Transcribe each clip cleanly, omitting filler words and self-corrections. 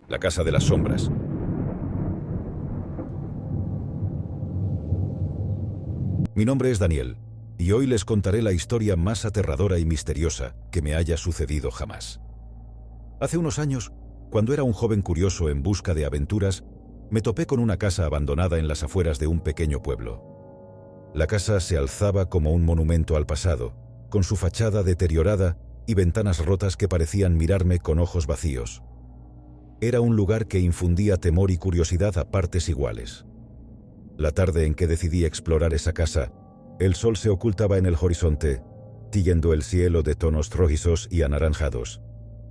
La casa de las sombras. Mi nombre es Daniel, y hoy les contaré la historia más aterradora y misteriosa que me haya sucedido jamás. Hace unos años, cuando era un joven curioso en busca de aventuras, me topé con una casa abandonada en las afueras de un pequeño pueblo. La casa se alzaba como un monumento al pasado, con su fachada deteriorada y ventanas rotas que parecían mirarme con ojos vacíos. Era un lugar que infundía temor y curiosidad a partes iguales. La tarde en que decidí explorar esa casa, el sol se ocultaba en el horizonte, tiñendo el cielo de tonos rojizos y anaranjados.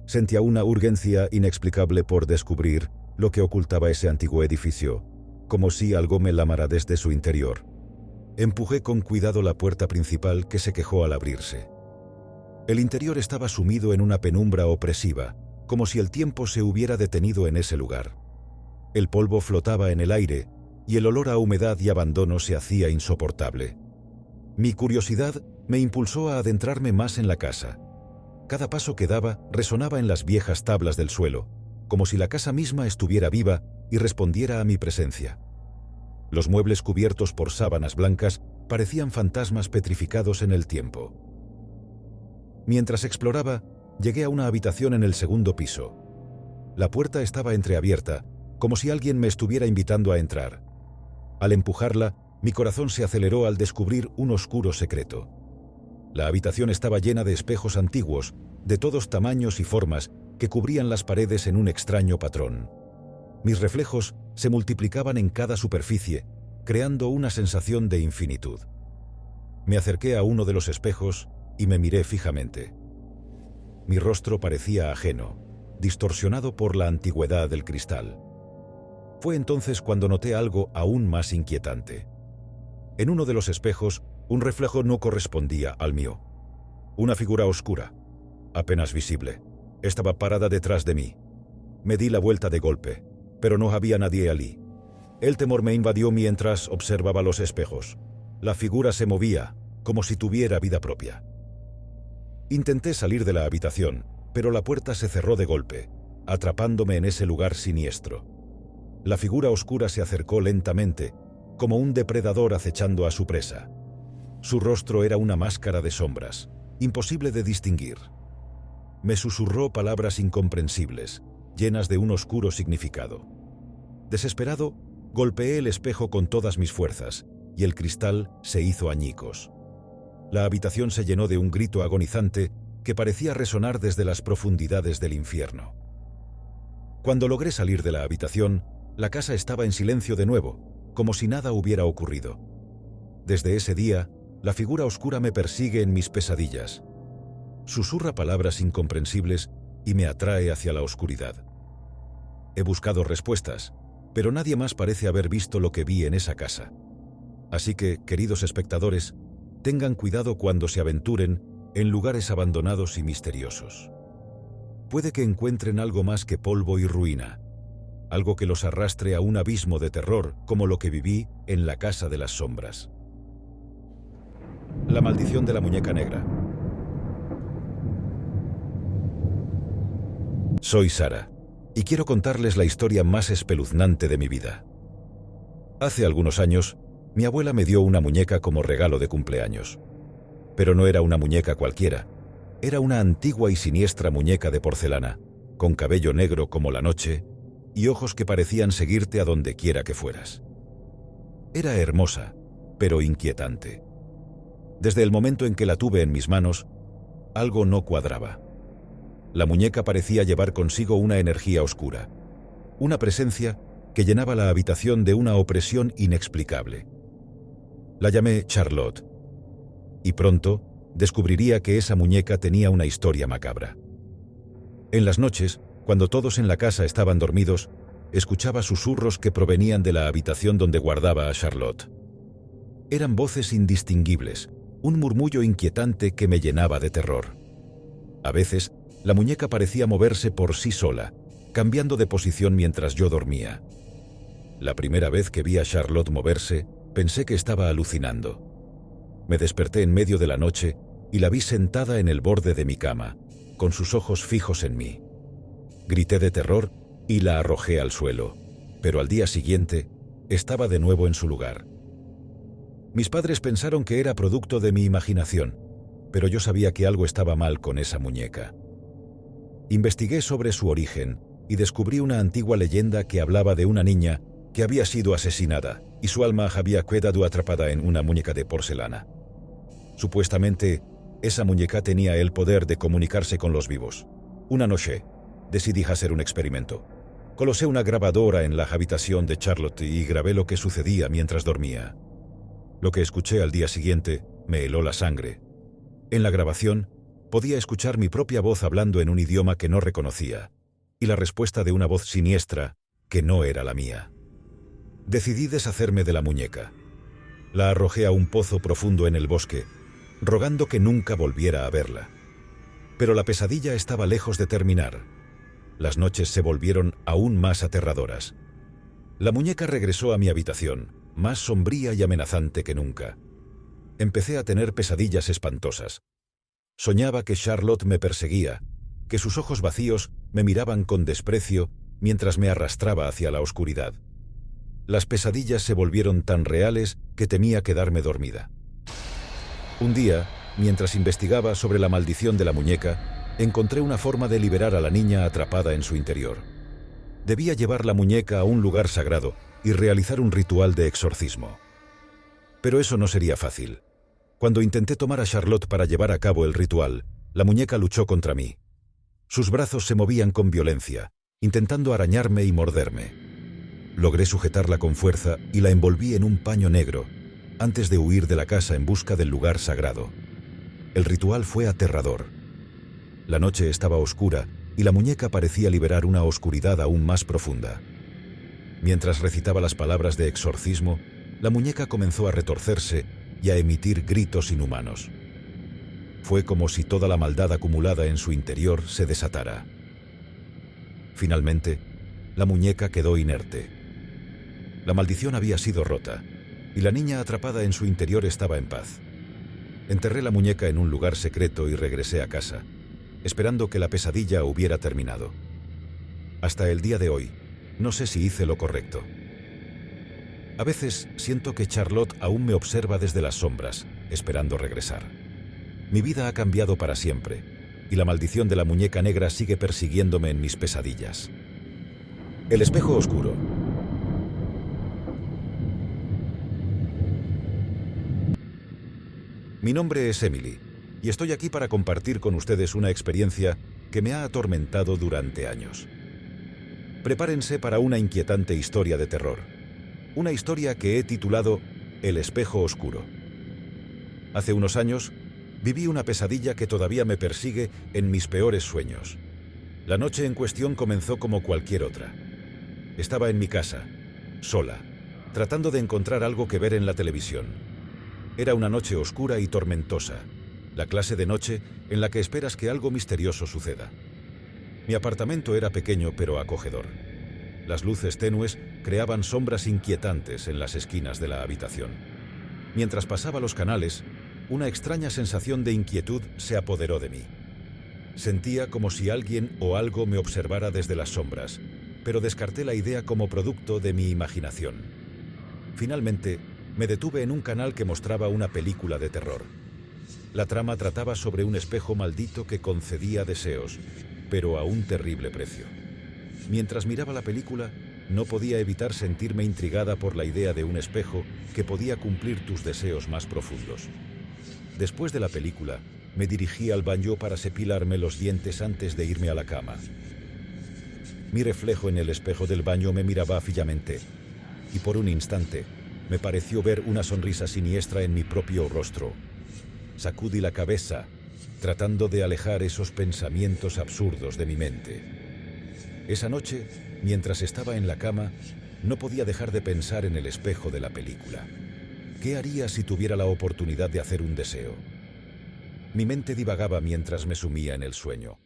Sentía una urgencia inexplicable por descubrir lo que ocultaba ese antiguo edificio, como si algo me lamara desde su interior. Empujé con cuidado la puerta principal que se quejó al abrirse. El interior estaba sumido en una penumbra opresiva, como si el tiempo se hubiera detenido en ese lugar. El polvo flotaba en el aire y el olor a humedad y abandono se hacía insoportable. Mi curiosidad me impulsó a adentrarme más en la casa. Cada paso que daba resonaba en las viejas tablas del suelo, como si la casa misma estuviera viva y respondiera a mi presencia. Los muebles cubiertos por sábanas blancas parecían fantasmas petrificados en el tiempo. Mientras exploraba, llegué a una habitación en el segundo piso. La puerta estaba entreabierta, como si alguien me estuviera invitando a entrar. Al empujarla, mi corazón se aceleró al descubrir un oscuro secreto. La habitación estaba llena de espejos antiguos, de todos tamaños y formas, que cubrían las paredes en un extraño patrón. Mis reflejos se multiplicaban en cada superficie, creando una sensación de infinitud. Me acerqué a uno de los espejos y me miré fijamente. Mi rostro parecía ajeno, distorsionado por la antigüedad del cristal. Fue entonces cuando noté algo aún más inquietante. En uno de los espejos, un reflejo no correspondía al mío. Una figura oscura, apenas visible, estaba parada detrás de mí. Me di la vuelta de golpe, pero no había nadie allí. El temor me invadió mientras observaba los espejos. La figura se movía, como si tuviera vida propia. Intenté salir de la habitación, pero la puerta se cerró de golpe, atrapándome en ese lugar siniestro. La figura oscura se acercó lentamente, como un depredador acechando a su presa. Su rostro era una máscara de sombras, imposible de distinguir. Me susurró palabras incomprensibles, llenas de un oscuro significado. Desesperado, golpeé el espejo con todas mis fuerzas, y el cristal se hizo añicos. La habitación se llenó de un grito agonizante que parecía resonar desde las profundidades del infierno. Cuando logré salir de la habitación, la casa estaba en silencio de nuevo, como si nada hubiera ocurrido. Desde ese día, la figura oscura me persigue en mis pesadillas. Susurra palabras incomprensibles y me atrae hacia la oscuridad. He buscado respuestas, pero nadie más parece haber visto lo que vi en esa casa. Así que, queridos espectadores, tengan cuidado cuando se aventuren en lugares abandonados y misteriosos. Puede que encuentren algo más que polvo y ruina, algo que los arrastre a un abismo de terror como lo que viví en la casa de las sombras. La maldición de la muñeca negra. Soy Sara, y quiero contarles la historia más espeluznante de mi vida. Hace algunos años, mi abuela me dio una muñeca como regalo de cumpleaños. Pero no era una muñeca cualquiera, era una antigua y siniestra muñeca de porcelana, con cabello negro como la noche y ojos que parecían seguirte a donde quiera que fueras. Era hermosa, pero inquietante. Desde el momento en que la tuve en mis manos, algo no cuadraba. La muñeca parecía llevar consigo una energía oscura, una presencia que llenaba la habitación de una opresión inexplicable. La llamé Charlotte, y pronto descubriría que esa muñeca tenía una historia macabra. En las noches, cuando todos en la casa estaban dormidos, escuchaba susurros que provenían de la habitación donde guardaba a Charlotte. Eran voces indistinguibles, un murmullo inquietante que me llenaba de terror. A veces, la muñeca parecía moverse por sí sola, cambiando de posición mientras yo dormía. La primera vez que vi a Charlotte moverse, pensé que estaba alucinando. Me desperté en medio de la noche y la vi sentada en el borde de mi cama, con sus ojos fijos en mí. Grité de terror y la arrojé al suelo, pero al día siguiente estaba de nuevo en su lugar. Mis padres pensaron que era producto de mi imaginación, pero yo sabía que algo estaba mal con esa muñeca. Investigué sobre su origen y descubrí una antigua leyenda que hablaba de una niña que había sido asesinada y su alma había quedado atrapada en una muñeca de porcelana. Supuestamente, esa muñeca tenía el poder de comunicarse con los vivos. Una noche, decidí hacer un experimento. Colocé una grabadora en la habitación de Charlotte y grabé lo que sucedía mientras dormía. Lo que escuché al día siguiente me heló la sangre. En la grabación, podía escuchar mi propia voz hablando en un idioma que no reconocía, y la respuesta de una voz siniestra que no era la mía. Decidí deshacerme de la muñeca. La arrojé a un pozo profundo en el bosque, rogando que nunca volviera a verla. Pero la pesadilla estaba lejos de terminar. Las noches se volvieron aún más aterradoras. La muñeca regresó a mi habitación, más sombría y amenazante que nunca. Empecé a tener pesadillas espantosas. Soñaba que Charlotte me perseguía, que sus ojos vacíos me miraban con desprecio mientras me arrastraba hacia la oscuridad. Las pesadillas se volvieron tan reales que temía quedarme dormida. Un día, mientras investigaba sobre la maldición de la muñeca, encontré una forma de liberar a la niña atrapada en su interior. Debía llevar la muñeca a un lugar sagrado y realizar un ritual de exorcismo. Pero eso no sería fácil. Cuando intenté tomar a Charlotte para llevar a cabo el ritual, la muñeca luchó contra mí. Sus brazos se movían con violencia, intentando arañarme y morderme. Logré sujetarla con fuerza y la envolví en un paño negro, antes de huir de la casa en busca del lugar sagrado. El ritual fue aterrador. La noche estaba oscura y la muñeca parecía liberar una oscuridad aún más profunda. Mientras recitaba las palabras de exorcismo, la muñeca comenzó a retorcerse y a emitir gritos inhumanos. Fue como si toda la maldad acumulada en su interior se desatara. Finalmente, la muñeca quedó inerte. La maldición había sido rota, y la niña atrapada en su interior estaba en paz. Enterré la muñeca en un lugar secreto y regresé a casa, esperando que la pesadilla hubiera terminado. Hasta el día de hoy, no sé si hice lo correcto. A veces siento que Charlotte aún me observa desde las sombras, esperando regresar. Mi vida ha cambiado para siempre, y la maldición de la muñeca negra sigue persiguiéndome en mis pesadillas. El espejo oscuro. Mi nombre es Emily, y estoy aquí para compartir con ustedes una experiencia que me ha atormentado durante años. Prepárense para una inquietante historia de terror. Una historia que he titulado El espejo oscuro. Hace unos años, viví una pesadilla que todavía me persigue en mis peores sueños. La noche en cuestión comenzó como cualquier otra. Estaba en mi casa, sola, tratando de encontrar algo que ver en la televisión. Era una noche oscura y tormentosa, la clase de noche en la que esperas que algo misterioso suceda. Mi apartamento era pequeño pero acogedor. Las luces tenues creaban sombras inquietantes en las esquinas de la habitación. Mientras pasaba los canales, una extraña sensación de inquietud se apoderó de mí. Sentía como si alguien o algo me observara desde las sombras, pero descarté la idea como producto de mi imaginación. Finalmente, me detuve en un canal que mostraba una película de terror. La trama trataba sobre un espejo maldito que concedía deseos, pero a un terrible precio. Mientras miraba la película, no podía evitar sentirme intrigada por la idea de un espejo que podía cumplir tus deseos más profundos. Después de la película, me dirigí al baño para cepilarme los dientes antes de irme a la cama. Mi reflejo en el espejo del baño me miraba fijamente, y por un instante, me pareció ver una sonrisa siniestra en mi propio rostro. Sacudí la cabeza, tratando de alejar esos pensamientos absurdos de mi mente. Esa noche, mientras estaba en la cama, no podía dejar de pensar en el espejo de la película. ¿Qué haría si tuviera la oportunidad de hacer un deseo? Mi mente divagaba mientras me sumía en el sueño.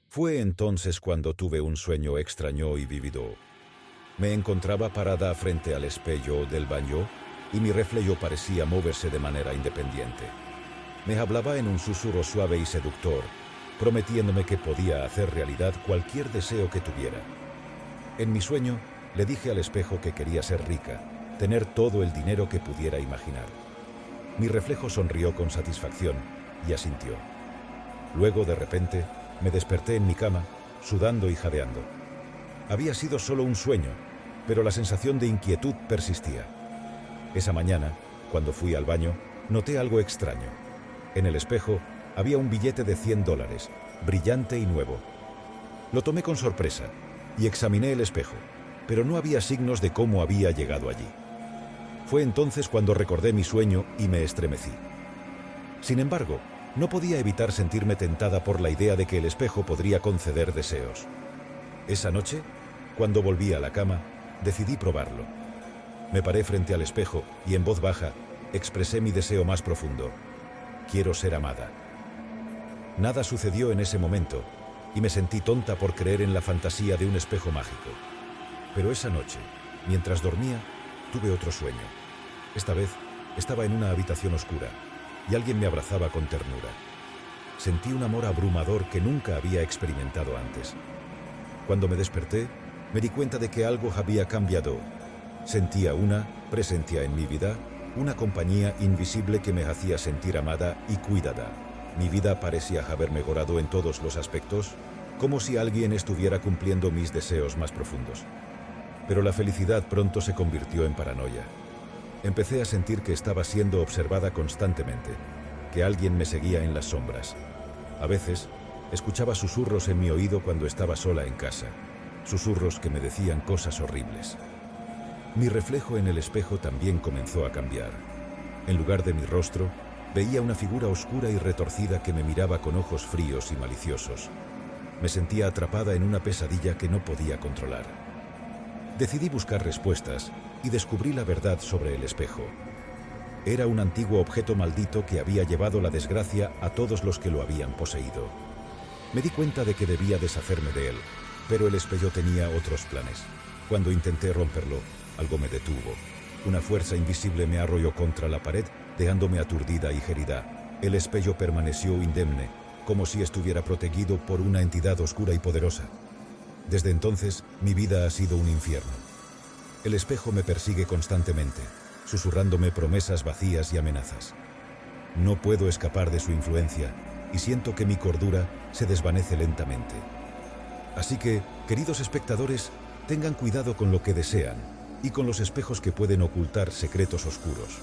Fue entonces cuando tuve un sueño extraño y vívido. Me encontraba parada frente al espejo del baño y mi reflejo parecía moverse de manera independiente. Me hablaba en un susurro suave y seductor, prometiéndome que podía hacer realidad cualquier deseo que tuviera. En mi sueño, le dije al espejo que quería ser rica, tener todo el dinero que pudiera imaginar. Mi reflejo sonrió con satisfacción y asintió. Luego, de repente, me desperté en mi cama, sudando y jadeando. Había sido solo un sueño, pero la sensación de inquietud persistía. Esa mañana, cuando fui al baño, noté algo extraño. En el espejo había un billete de $100, brillante y nuevo. Lo tomé con sorpresa y examiné el espejo, pero no había signos de cómo había llegado allí. Fue entonces cuando recordé mi sueño y me estremecí. Sin embargo, no podía evitar sentirme tentada por la idea de que el espejo podría conceder deseos. Esa noche, cuando volví a la cama, decidí probarlo. Me paré frente al espejo y en voz baja expresé mi deseo más profundo. Quiero ser amada. Nada sucedió en ese momento y me sentí tonta por creer en la fantasía de un espejo mágico. Pero esa noche, mientras dormía, tuve otro sueño. Esta vez estaba en una habitación oscura y alguien me abrazaba con ternura. Sentí un amor abrumador que nunca había experimentado antes. Cuando me desperté, me di cuenta de que algo había cambiado. Sentía una presencia en mi vida, una compañía invisible que me hacía sentir amada y cuidada. Mi vida parecía haber mejorado en todos los aspectos, como si alguien estuviera cumpliendo mis deseos más profundos. Pero la felicidad pronto se convirtió en paranoia. Empecé a sentir que estaba siendo observada constantemente, que alguien me seguía en las sombras. A veces, escuchaba susurros en mi oído cuando estaba sola en casa, susurros que me decían cosas horribles. Mi reflejo en el espejo también comenzó a cambiar. En lugar de mi rostro, veía una figura oscura y retorcida que me miraba con ojos fríos y maliciosos. Me sentía atrapada en una pesadilla que no podía controlar. Decidí buscar respuestas y descubrí la verdad sobre el espejo. Era un antiguo objeto maldito que había llevado la desgracia a todos los que lo habían poseído. Me di cuenta de que debía deshacerme de él, pero el espejo tenía otros planes. Cuando intenté romperlo, algo me detuvo. Una fuerza invisible me arrolló contra la pared, dejándome aturdida y herida. El espejo permaneció indemne, como si estuviera protegido por una entidad oscura y poderosa. Desde entonces, mi vida ha sido un infierno. El espejo me persigue constantemente, susurrándome promesas vacías y amenazas. No puedo escapar de su influencia y siento que mi cordura se desvanece lentamente. Así que, queridos espectadores, tengan cuidado con lo que desean y con los espejos que pueden ocultar secretos oscuros.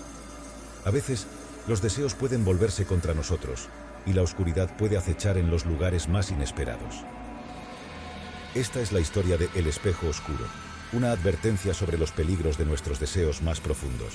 A veces, los deseos pueden volverse contra nosotros y la oscuridad puede acechar en los lugares más inesperados. Esta es la historia de El espejo oscuro, una advertencia sobre los peligros de nuestros deseos más profundos.